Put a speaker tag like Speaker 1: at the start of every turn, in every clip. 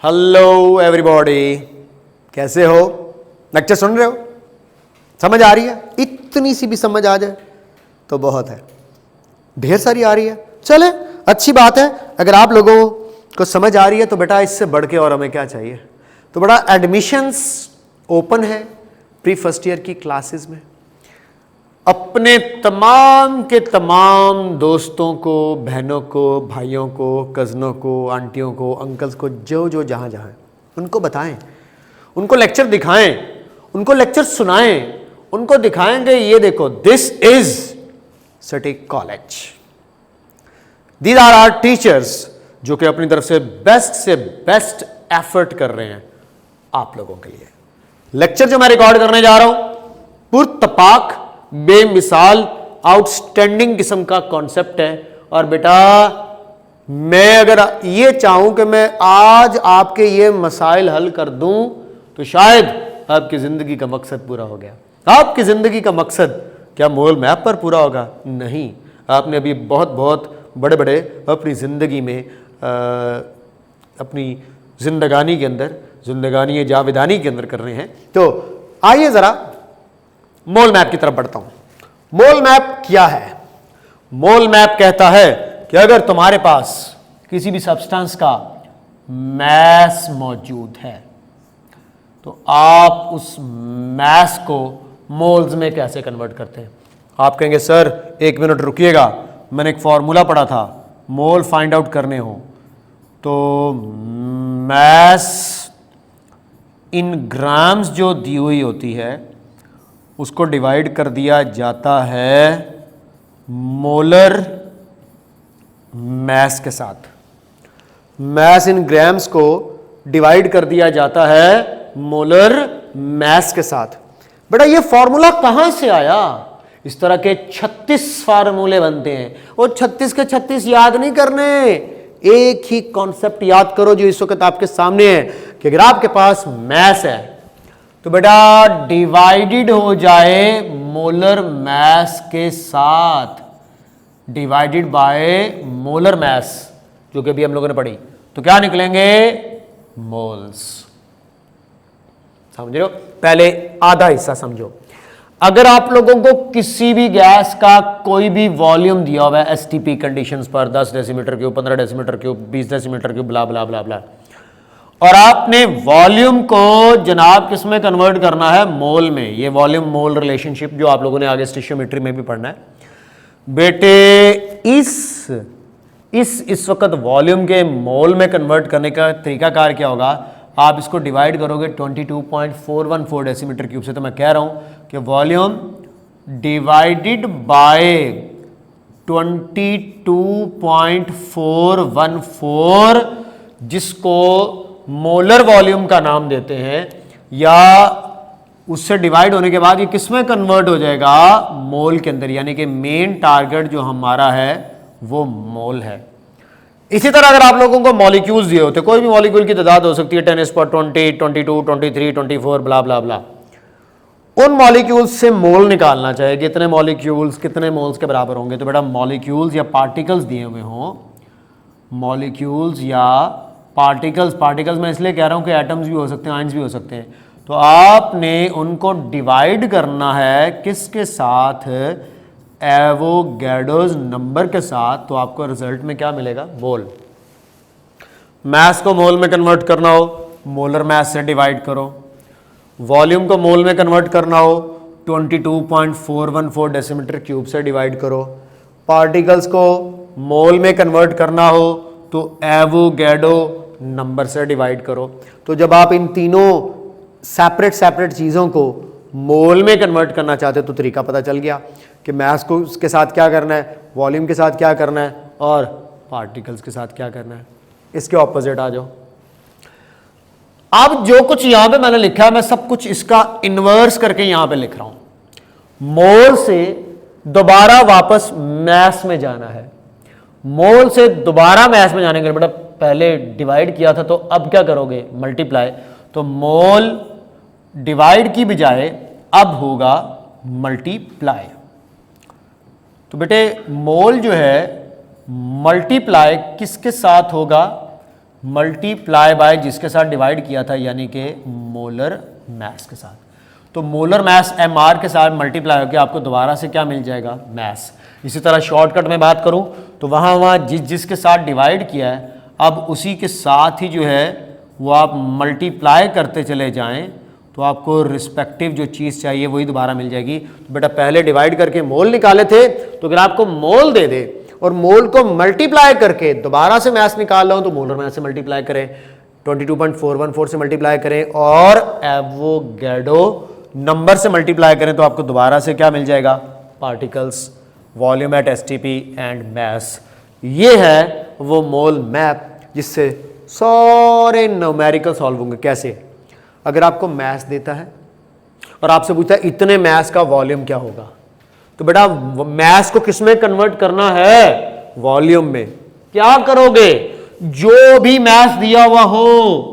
Speaker 1: Hello everybody, कैसे हो? Lecture सुन रहे हो? समझ आ रही है? इतनी सी भी समझ आ जाए तो बहुत है। ढेर सारी आ रही है, चले अच्छी बात है। अगर आप लोगों को समझ आ रही है तो बेटा इससे बढ़ के और हमें क्या चाहिए। तो बड़ा एडमिशंस ओपन है प्री फर्स्ट ईयर की क्लासेस में। अपने तमाम के तमाम दोस्तों को, बहनों को, भाइयों को, कज़नों को, आंटियों को, अंकल्स को, जो जो जहाँ जहाँ हैं, उनको बताएं, उनको लेक्चर दिखाएं, उनको लेक्चर सुनाएं, उनको दिखाएंगे ये देखो this is city college, these are our teachers जो कि अपनी तरफ से बेस्ट एफर्ट कर रहे हैं आप लोगों के लिए। लेक्चर जो मैं रिकॉर्ड करने जा रहा हूं पुरतपाक, बेमिसाल, आउटस्टैंडिंग किस्म का कॉन्सेप्ट है। और बेटा मैं अगर ये चाहूं कि मैं आज आपके ये मसाइल हल कर दूं तो शायद आपकी जिंदगी का मकसद पूरा हो गया। आपकी जिंदगी का मकसद क्या मोल मैप पर पूरा होगा? नहीं, आपने अभी बहुत बहुत बड़े बड़े अपनी जिंदगी में अपनी जिंदगानी के अंदर, जिंदगानी जावेदानी के अंदर कर रहे हैं। तो आइए जरा मोल मैप की तरफ बढ़ता हूं। मोल मैप क्या है? मोल मैप कहता है कि अगर तुम्हारे पास किसी भी सब्सटेंस का मैस मौजूद है तो आप उस मैस को मोल्स में कैसे कन्वर्ट करते हैं। आप कहेंगे सर 1 मिनट रुकिएगा, मैंने एक फॉर्मूला पढ़ा था, मोल फाइंड आउट करने हो तो मैस इन ग्राम्स जो दी हुई होती है उसको डिवाइड कर दिया जाता है मोलर मैस के साथ। मैस इन ग्राम्स को डिवाइड कर दिया जाता है मोलर मैस के साथ। बेटा ये फॉर्मूला कहां से आया? इस तरह के 36 फार्मूले बनते हैं और 36 के 36 याद नहीं करने, एक ही कॉन्सेप्ट याद करो जो इस वक्त आपके सामने है कि अगर आपके पास मैस है तो बेटा डिवाइडेड हो जाए मोलर मैस के साथ, डिवाइडेड बाय मोलर मैस जो कि अभी हम लोगों ने पढ़ी, तो क्या निकलेंगे? मोल्स। समझ रहे हो? पहले आधा हिस्सा समझो। अगर आप लोगों को किसी भी गैस का कोई भी वॉल्यूम दिया हुआ है एसटीपी कंडीशंस पर 10 decimetre cube, 15 decimetre cube, 20 decimetre cube, blah blah blah blah, और आपने वॉल्यूम को जनाब किस में कन्वर्ट करना है? मोल में। ये वॉल्यूम मोल रिलेशनशिप जो आप लोगों ने आगे स्टिशियोमेट्री में भी पढ़ना है बेटे। इस वक्त वॉल्यूम के मोल में कन्वर्ट करने का तरीकाकार क्या होगा? आप इसको डिवाइड करोगे 22.414 डेसीमीटर क्यूब से। तो मैं कह रहा हूं कि वॉल्यूम डिवाइडेड बाय 22.414 जिसको मोलर वॉल्यूम का नाम देते हैं, या उससे डिवाइड होने के बाद ये किसमें कन्वर्ट हो जाएगा? मोल के अंदर। यानी कि मेन टारगेट जो हमारा है वो मोल है। इसी तरह अगर आप लोगों को मॉलिक्यूल्स दिए होते, कोई भी मॉलिक्यूल की तादाद हो सकती है 10⁻20, 22, 23, 24 ब्ला ब्ला ब्ला, उन मॉलिक्यूल्स से मोल निकालना चाहिए कि इतने मॉलिक्यूल्स कितने मोल्स के बराबर होंगे। तो बेटा मॉलिक्यूल्स या पार्टिकल्स दिए हुए हों, मॉलिक्यूल्स या पार्टिकल्स मैं इसलिए कह रहा हूं कि एटम्स भी हो सकते हैं, आयंस भी हो सकते हैं, तो आपने उनको डिवाइड करना है किसके साथ? एवोगैड्रोस नंबर के साथ। तो आपको रिजल्ट में क्या मिलेगा? मोल। मैस को मोल में कन्वर्ट करना हो, मोलर मैस से डिवाइड करो। वॉल्यूम को मोल में कन्वर्ट करना हो 22.414 डेसीमीटर क्यूब से डिवाइड करो। पार्टिकल्स को मोल में कन्वर्ट करना हो तो एवोगैड्रो नंबर से डिवाइड करो। तो जब आप इन तीनों सेपरेट चीज़ों को मोल में कन्वर्ट करना चाहते हो तो तरीका पता चल गया कि मैस को उसके साथ क्या करना है, वॉल्यूम के साथ क्या करना है और पार्टिकल्स के साथ क्या करना है। इसके ऑपोजिट आ जाओ। अब जो कुछ यहां पे मैंने लिखा है मैं सब कुछ इसका इन्वर्स करके यहां पे लिख रहा हूं। मोल से दोबारा वापस मैस में जाना है। मोल से दोबारा मैस में जाने के लिए बेटा पहले डिवाइड किया था तो अब क्या करोगे? मल्टीप्लाई। तो मोल डिवाइड की बजाय अब होगा मल्टीप्लाई। तो बेटे मोल जो है मल्टीप्लाई किसके साथ होगा?
Speaker 2: मल्टीप्लाई बाय जिसके साथ डिवाइड किया था, यानी कि मोलर मास के साथ। तो मोलर मास mr के साथ मल्टीप्लाई होकर आपको दोबारा से क्या मिल जाएगा, मास। इसी तरह शॉर्टकट में बात करूं तो वहाँ जिसके साथ डिवाइड किया है, अब उसी के साथ ही जो है वो आप मल्टीप्लाई करते चले जाएं तो आपको रिस्पेक्टिव जो चीज़ चाहिए वही दोबारा मिल जाएगी। तो बेटा पहले डिवाइड करके मोल निकाले थे, तो अगर आपको मोल दे दे और मोल को मल्टीप्लाई करके दोबारा से मास निकाल रहा हूं तो मोलर मास से मल्टीप्लाई करें, 22.414 से मल्टीप्लाई करें और एवोगैड्रो नंबर से मल्टीप्लाई करें तो आपको दोबारा से क्या मिल जाएगा, particles, volume at STP and mass. ये है वो मोल मैप जिससे सारे न्यूमेरिकल सॉल्व होंगे। कैसे, अगर आपको मास देता है और आपसे पूछता है इतने मास का वॉल्यूम क्या होगा, तो बेटा मास को किस में कन्वर्ट करना है, वॉल्यूम में। क्या करोगे, जो भी मास दिया हुआ हो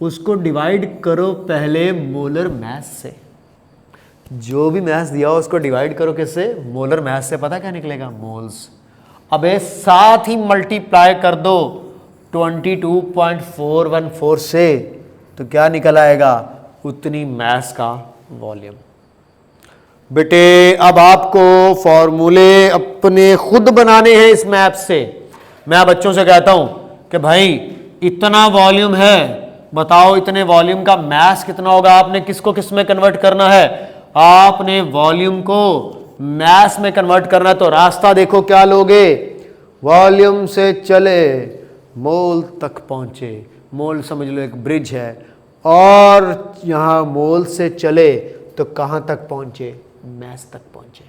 Speaker 2: उसको डिवाइड करो पहले मोलर मास से। जो भी मास दिया हो उसको डिवाइड करो किससे, मोलर मास से। पता क्या निकलेगा, मोल्स। अबे साथ ही मल्टीप्लाई कर दो 22.414 से, तो क्या निकल आएगा, उतनी मास का वॉल्यूम। बेटे अब आपको फॉर्मूले अपने खुद बनाने हैं इस मैप से। मैं बच्चों से कहता हूं कि भाई इतना वॉल्यूम है, बताओ इतने वॉल्यूम का मास कितना होगा। आपने किसको किस में कन्वर्ट करना है, आपने वॉल्यूम को मास में कन्वर्ट करना है। तो रास्ता देखो क्या लोगे, वॉल्यूम से चले मोल तक पहुंचे। मोल समझ लो एक ब्रिज है, और यहां मोल से चले तो कहां तक पहुंचे, मास तक पहुंचे।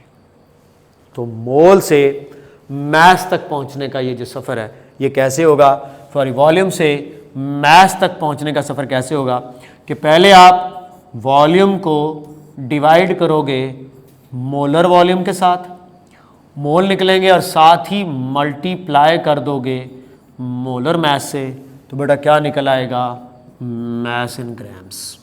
Speaker 2: तो मोल से मास तक पहुंचने का ये जो सफर है ये कैसे होगा, सॉरी वॉल्यूम से मास तक पहुंचने का सफर कैसे होगा कि पहले आप वॉल्यूम को डिवाइड करोगे मोलर वॉल्यूम के साथ, मोल निकलेंगे और साथ ही मल्टीप्लाई कर दोगे मोलर मास से, तो बेटा क्या निकल आएगा, मास इन ग्राम्स।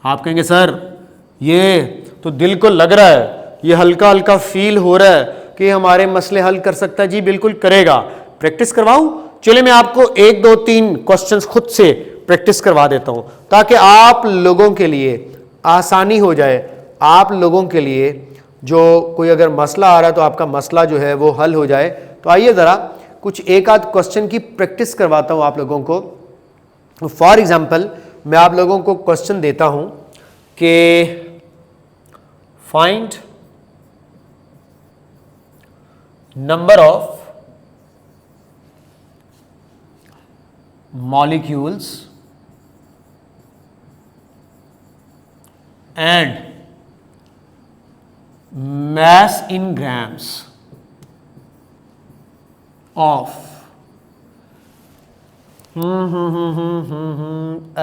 Speaker 2: आप कहेंगे सर ये तो दिल को लग रहा है, ये हल्का हल्का फील हो रहा है कि हमारे मसले हल कर सकता है। जी बिल्कुल करेगा। प्रैक्टिस करवाऊं, चलिए मैं आपको 1 2 3 क्वेश्चंस खुद से प्रैक्टिस करवा देता हूं ताकि आप लोगों के लिए आसानी हो जाए। आप लोगों के लिए जो कोई अगर मसला आ रहा है तो आपका मसला जो है वो हल हो जाए। तो आइए ज़रा कुछ एक आध क्वेश्चन की प्रैक्टिस करवाता हूं आप लोगों को। फॉर एग्जाम्पल मैं आप लोगों को क्वेश्चन देता हूं कि find number of molecules and mass in grams of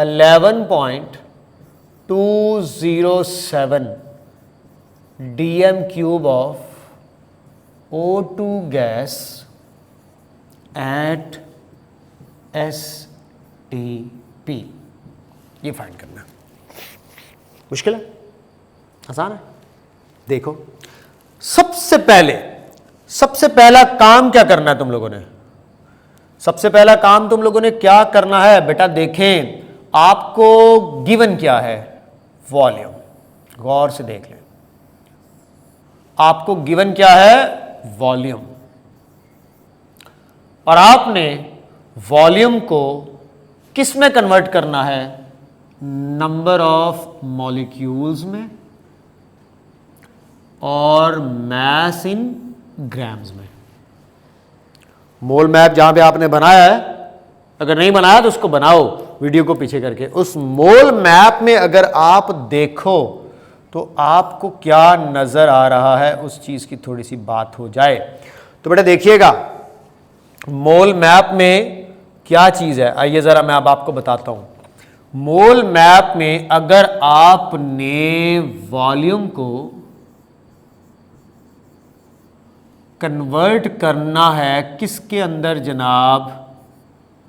Speaker 2: 11.207 dm cube of O2 gas at STP। ये फाइंड करना मुश्किल है, आसान है। देखो सबसे पहला काम क्या करना है तुम लोगों ने, सबसे पहला काम तुम लोगों ने क्या करना है बेटा, देखें आपको गिवन क्या है, वॉल्यूम। गौर से देख लें, आपको गिवन क्या है, वॉल्यूम। और आपने वॉल्यूम को किस में कन्वर्ट करना है, नंबर ऑफ मॉलिक्यूल्स में और मास इन ग्राम्स में। मोल मैप जहां पे आपने बनाया है, अगर नहीं बनाया तो उसको बनाओ वीडियो को पीछे करके। उस मोल मैप में अगर आप देखो तो आपको क्या नजर आ रहा है, उस चीज की थोड़ी सी बात हो जाए। तो बेटा देखिएगा मोल मैप में क्या चीज है, आइए जरा मैं अब आपको बताता हूं। मोल मैप में अगर आपने वॉल्यूम को कन्वर्ट करना है किसके अंदर जनाब,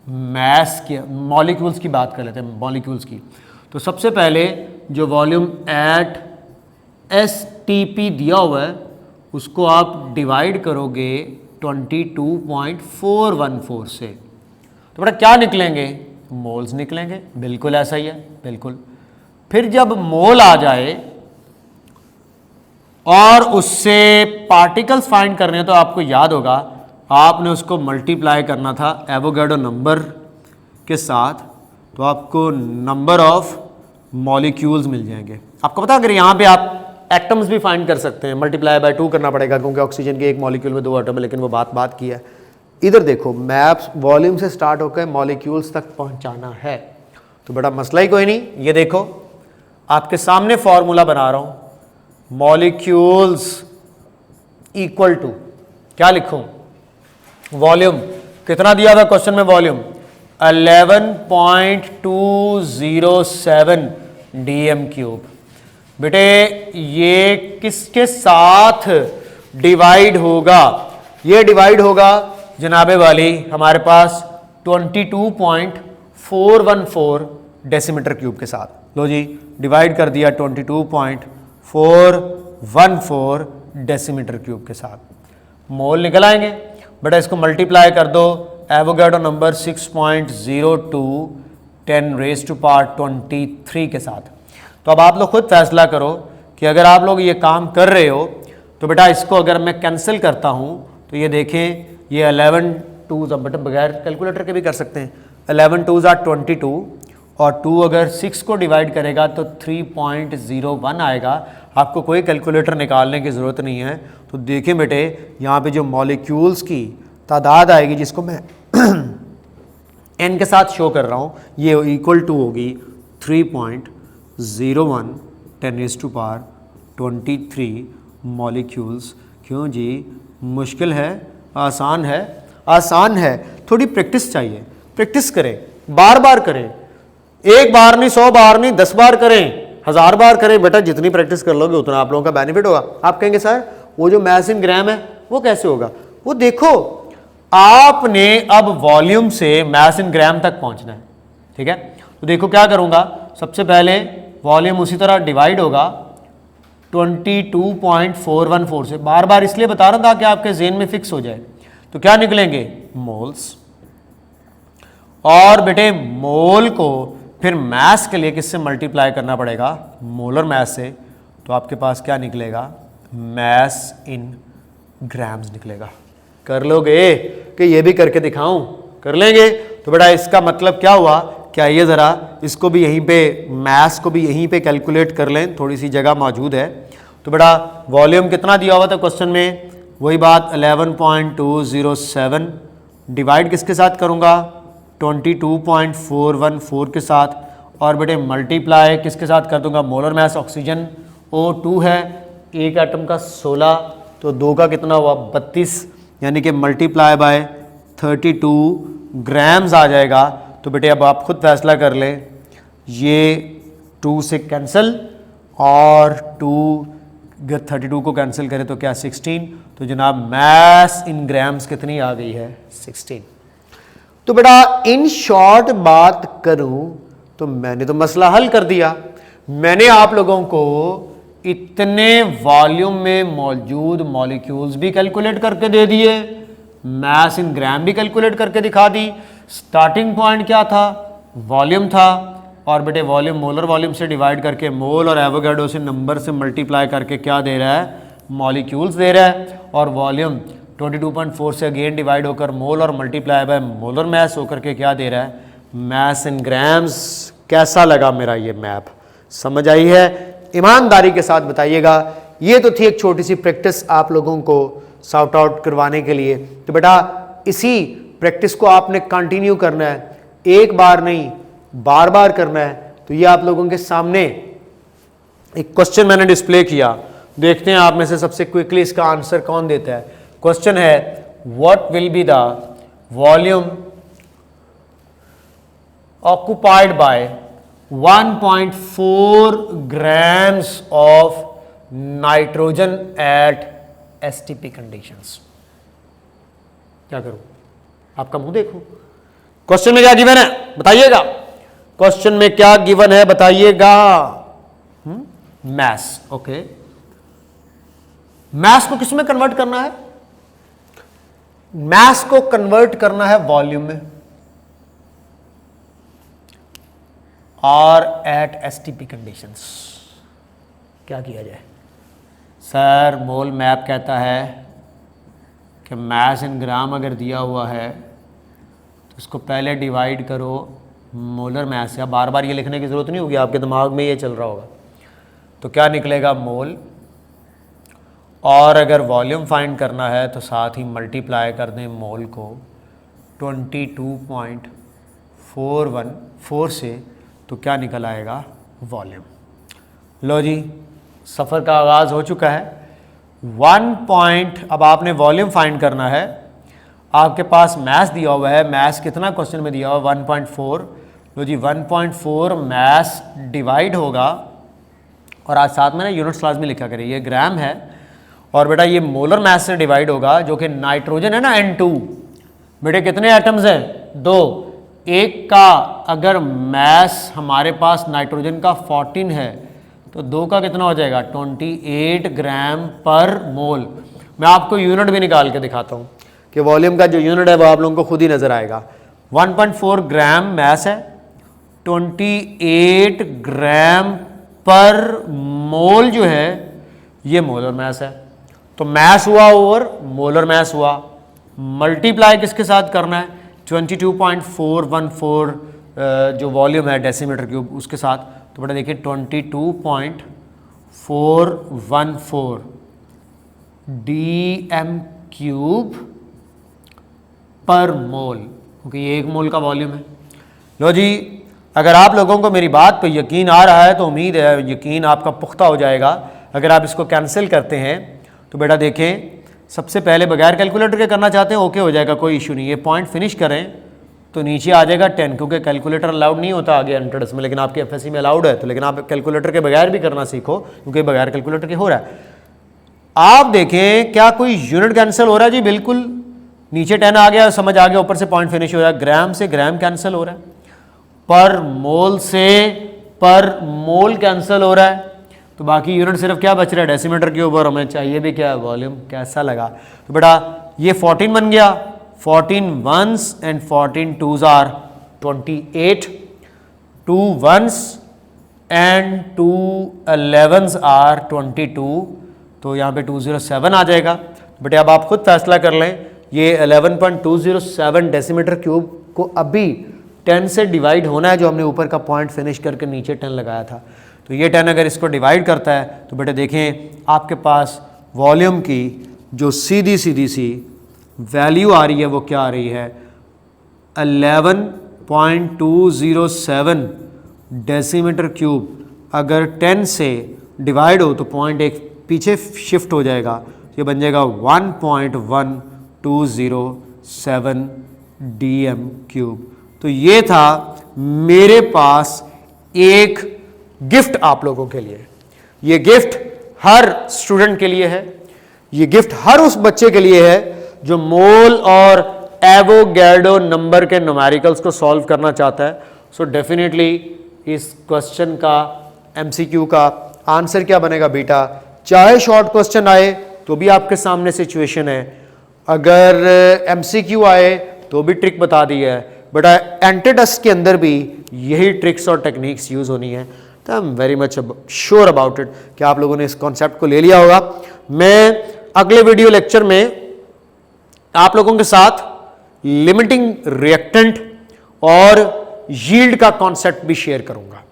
Speaker 2: मास के, मॉलिक्यूल्स की बात कर लेते हैं, मॉलिक्यूल्स की। तो सबसे पहले जो वॉल्यूम एट STP दिया हुआ है उसको आप डिवाइड करोगे 22.414 से। तो बेटा क्या निकलेंगे, मोल्स निकलेंगे, बिल्कुल ऐसा ही है, बिल्कुल। फिर जब मोल आ जाए और उससे पार्टिकल्स फाइंड करने हैं तो आपको याद होगा आपने उसको मल्टीप्लाई करना था एवोगैड्रो नंबर के साथ, तो आपको नंबर ऑफ मॉलिक्यूल्स मिल जाएंगे। आपको पता अगर यहाँ पे आप एटम्स भी फाइंड कर सकते हैं, मल्टीप्लाई बाय 2 करना पड़ेगा क्योंकि ऑक्सीजन के एक मॉलिक्यूल में 2 एटम है, लेकिन वो बात की है। इधर देखो मैप्स वॉल्यूम से स्टार्ट होकर मॉलिक्यूल्स तक पहुंचाना है, तो बड़ा मसला ही कोई नहीं। ये देखो आपके सामने फॉर्मूला बना रहा हूं, मॉलिक्यूल्स इक्वल टू क्या लिखूं, वॉल्यूम कितना दिया था क्वेश्चन में, वॉल्यूम 11.207 डीएम क्यूब। बेटे ये किसके साथ डिवाइड होगा, ये डिवाइड होगा जनाबे वाली हमारे पास 22.414 डेसीमीटर क्यूब के साथ। लो जी डिवाइड कर दिया 22.414 डेसीमीटर क्यूब के साथ, मोल निकल आएंगे। बेटा इसको मल्टीप्लाई कर दो एवोगैड्रो नंबर 6.02 10⁻23 के साथ। तो अब आप लोग खुद फैसला करो कि अगर आप लोग ये काम कर रहे हो तो बेटा इसको अगर मैं कैंसिल करता हूं तो ये देखें ये 11 2 बेटा बगैर कैलकुलेटर के भी कर सकते हैं, 11 2 22 और 2 अगर 6 को डिवाइड करेगा तो 3.01 आएगा। आपको कोई कैलकुलेटर निकालने की ज़रूरत नहीं है। तो देखें बेटे यहाँ पे जो मॉलिक्यूल्स की तादाद आएगी जिसको मैं n के साथ शो कर रहा हूँ, ये इक्वल टू होगी 3.01 10⁻23 मॉलिक्यूल्स। क्यों जी मुश्किल है, आसान है, आसान है, थोड़ी प्रैक्टिस चाहिए, प्रैक्टिस करें, बार बार करें, एक बार नहीं 100 बार नहीं 10 बार करें, 1000 बार करें। बेटा जितनी प्रैक्टिस कर लोगे उतना आप लोगों का बेनिफिट होगा। आप कहेंगे सर वो जो मैथ्स इन ग्राम है वो कैसे होगा, वो देखो आपने अब वॉल्यूम से मैथ्स इन ग्राम तक पहुंचना है, ठीक है। तो देखो क्या करूंगा, सबसे पहले वॉल्यूम उसी तरह डिवाइड होगा 22.414 से, बार बार इसलिए बता रहा था कि आपके जेहन में फिक्स हो जाए। तो क्या निकलेंगे, मोल्स। और बेटे मोल को फिर मैस के लिए किससे मल्टीप्लाई करना पड़ेगा, मोलर मैस से। तो आपके पास क्या निकलेगा, मैस इन ग्राम्स निकलेगा। कर लोगे कि ये भी करके दिखाऊं, कर लेंगे। तो बेटा इसका मतलब क्या हुआ, क्या ये ज़रा इसको भी यहीं पे मैस को भी यहीं पे कैलकुलेट कर लें, थोड़ी सी जगह मौजूद है। तो बेटा वॉल्यूम कितना दिया हुआ था क्वेश्चन में, वही बात 11.207 डिवाइड किसके साथ करूँगा, 22.414 के साथ, और बेटे मल्टीप्लाई किसके साथ कर दूंगा, मोलर मैस ऑक्सीजन O2 है, एक एटम का 16, तो 2 का कितना हुआ 32, यानी कि मल्टीप्लाई बाय 32 ग्राम्स आ जाएगा। तो बेटे अब आप खुद फैसला कर लें, ये 2 से कैंसिल और 2 अगर 32 को कैंसिल करें तो क्या 16, तो जनाब मैस इन ग्राम्स कितनी आ गई है 16। तो बेटा इन शॉर्ट बात करूं तो मैंने तो मसला हल कर दिया। मैंने आप लोगों को इतने वॉल्यूम में मौजूद मॉलिक्यूल्स भी कैलकुलेट करके दे दिए, मैस इन ग्राम भी कैलकुलेट करके दिखा दी। स्टार्टिंग पॉइंट क्या था, वॉल्यूम था, और बेटे वॉल्यूम मोलर वॉल्यूम से डिवाइड करके मोल और एवोगैड्रो से नंबर से मल्टीप्लाई करके क्या दे रहा है, मॉलिक्यूल्स दे रहा है। और वॉल्यूम 22.4 से अगेन डिवाइड होकर मोल और मल्टीप्लाई बाय मोलर मैस होकर के क्या दे रहा है, मैस इन ग्राम्स। कैसा लगा मेरा ये मैप, समझ आई है? ईमानदारी के साथ बताइएगा। ये तो थी एक छोटी सी प्रैक्टिस आप लोगों को सॉर्ट आउट करवाने के लिए। तो बेटा इसी प्रैक्टिस को आपने कंटिन्यू करना है, एक बार नहीं बार बार करना है। तो ये आप लोगों के सामने एक क्वेश्चन मैंने डिस्प्ले किया, देखते हैं आप में से सबसे क्विकली इसका आंसर कौन देता है। क्वेश्चन है what will be the volume occupied by 1.4 grams of nitrogen at STP conditions। क्या करूं, आपका मुंह देखूं। क्वेश्चन में क्या गिवन है बताइएगा, क्वेश्चन में क्या गिवन है बताइएगा। मैस, ओके, मैस को किस में कन्वर्ट करना है, मैस को कन्वर्ट करना है वॉल्यूम में। और एट एसटीपी कंडीशंस। क्या किया जाए सर? मोल मैप कहता है कि मास इन ग्राम अगर दिया हुआ है तो उसको पहले डिवाइड करो मोलर मास से। अब बार बार ये लिखने की ज़रूरत नहीं होगी, आपके दिमाग में ये चल रहा होगा। तो क्या निकलेगा? मोल। और अगर वॉल्यूम फाइंड करना है तो साथ ही मल्टीप्लाई कर दें मोल को 22.414 से, तो क्या निकल आएगा? वॉल्यूम। लो जी, सफ़र का आगाज़ हो चुका है। अब आपने वॉल्यूम फाइंड करना है। आपके पास मैस दिया हुआ है, मैस कितना क्वेश्चन में दिया हुआ है? 1.4। लो जी, 1.4 मैस डिवाइड होगा, और आज साथ में ना यूनिट्स लाजमी लिखा करिए, ये ग्राम है, और बेटा ये मोलर मैस से डिवाइड होगा, जो कि नाइट्रोजन है ना N2। बेटे कितने एटम्स हैं? 2। एक का अगर मैस हमारे पास नाइट्रोजन का 14 है तो 2 का कितना हो जाएगा? 28 ग्राम पर मोल। मैं आपको यूनिट भी निकाल के दिखाता हूँ कि वॉल्यूम का जो यूनिट है वो आप लोगों को खुद ही नज़र आएगा। 1.4 ग्राम मैस है, 28 ग्राम पर मोल जो है ये मोलर मैस है। तो मैस हुआ ओवर मोलर मैस हुआ, मल्टीप्लाई किसके साथ करना है? 22.414 जो वॉल्यूम है डेसीमीटर क्यूब उसके साथ। तो बेटा देखिए 22.414 dm क्यूब पर मोल, क्योंकि ये 1 मोल का वॉल्यूम है। लो जी, अगर आप लोगों को मेरी बात पर यकीन आ रहा है तो उम्मीद है यकीन आपका पुख्ता हो जाएगा। अगर आप इसको कैंसिल करते हैं तो बेटा देखें, सबसे पहले बगैर कैलकुलेटर के करना चाहते हैं, ओके हो जाएगा, कोई इशू नहीं है। पॉइंट फिनिश करें तो नीचे आ जाएगा 10, क्योंकि कैलकुलेटर अलाउड नहीं होता आगे एंट्रेंस में, लेकिन आपके एफएससी में अलाउड है। तो लेकिन आप कैलकुलेटर के बगैर भी करना सीखो, क्योंकि बगैर कैलकुलेटर के हो रहा है। आप देखें क्या कोई यूनिट कैंसिल हो रहा है? जी बिल्कुल, नीचे 10 आ गया, समझ आ गया, ऊपर से पॉइंट फिनिश हो रहा है। ग्राम से ग्राम कैंसिल हो रहा है, पर मोल से पर मोल कैंसिल हो रहा है। तो बाकी यूनिट सिर्फ क्या बच रहा है? डेसीमीटर के ऊपर। हमें चाहिए भी क्या है? वॉल्यूम। कैसा लगा? तो बेटा ये 14 बन गया, 14 1s and 14 2s are 28, 2 1s and 2 11s are 22, तो यहाँ पे 207 आ जाएगा। बेटे अब आप खुद फैसला कर लें, ये 11.207 डेसीमीटर क्यूब को अभी 10 से डिवाइड होना है, जो हमने ऊपर का पॉइंट फिनिश करके नीचे 10 लगाया था। तो ये 10 अगर इसको डिवाइड करता है तो बेटे देखें आपके पास वॉल्यूम की जो सीधी सी वैल्यू आ रही है वो क्या आ रही है? 11.207 डेसीमीटर क्यूब। अगर 10 से डिवाइड हो तो पॉइंट एक पीछे शिफ्ट हो जाएगा, ये बन जाएगा 1.1207 dm क्यूब। तो ये था मेरे पास एक गिफ्ट आप लोगों के लिए। ये गिफ्ट हर स्टूडेंट के लिए है, ये गिफ्ट हर उस बच्चे के लिए है जो मोल और एवोगैड्रो नंबर के न्यूमेरिकल्स को सॉल्व करना चाहता है। सो डेफिनेटली इस क्वेश्चन का एमसीक्यू का आंसर क्या बनेगा बेटा? चाहे शॉर्ट क्वेश्चन आए तो भी आपके सामने सिचुएशन है, अगर एमसीक्यू आए तो भी ट्रिक बता दी है। बेटा एंटीटेस्ट के अंदर भी यही ट्रिक्स और टेक्निक्स यूज होनी है। तो I am very much sure about it कि आप लोगों ने इस कॉन्सेप्ट को ले लिया होगा। मैं अगले वीडियो लेक्चर में आप लोगों के साथ लिमिटिंग रिएक्टेंट और यील्ड का कॉन्सेप्ट भी शेयर करूंगा,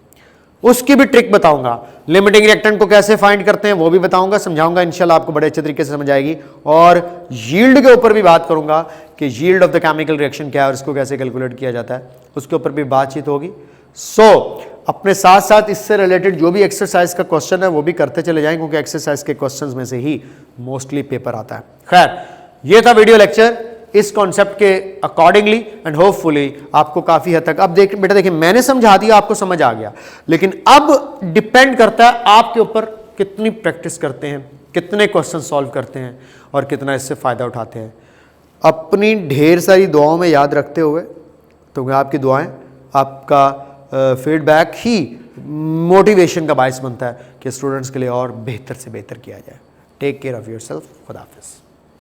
Speaker 2: उसकी भी ट्रिक बताऊंगा। लिमिटिंग रिएक्टेंट को कैसे फाइंड करते हैं वो भी बताऊंगा, समझाऊंगा, इंशाल्लाह आपको बड़े अच्छे तरीके से समझ आएगी। और यील्ड के ऊपर भी बात करूंगा कि yield of the chemical reaction क्या है और इसको कैसे कैलकुलेट किया जाता है, उसके ऊपर भी बातचीत होगी। अपने साथ साथ इससे रिलेटेड जो भी एक्सरसाइज का क्वेश्चन है वो भी करते चले जाएं, क्योंकि एक्सरसाइज के क्वेश्चंस में से ही मोस्टली पेपर आता है। खैर, ये था वीडियो लेक्चर इस कॉन्सेप्ट के अकॉर्डिंगली एंड होपफुली आपको काफी हद तक अब बेटा देखिए मैंने समझा दिया, आपको समझ आ गया, लेकिन अब डिपेंड करता है आपके ऊपर कितनी प्रैक्टिस करते हैं, कितने क्वेश्चन सॉल्व करते हैं और कितना इससे फायदा उठाते हैं। अपनी ढेर सारी दुआओं में याद रखते हुए, तो आपकी दुआएं, आपका फीडबैक ही मोटिवेशन का बायस बनता है कि स्टूडेंट्स के लिए और बेहतर से बेहतर किया जाए। Take care of yourself. खुदा हाफिज़।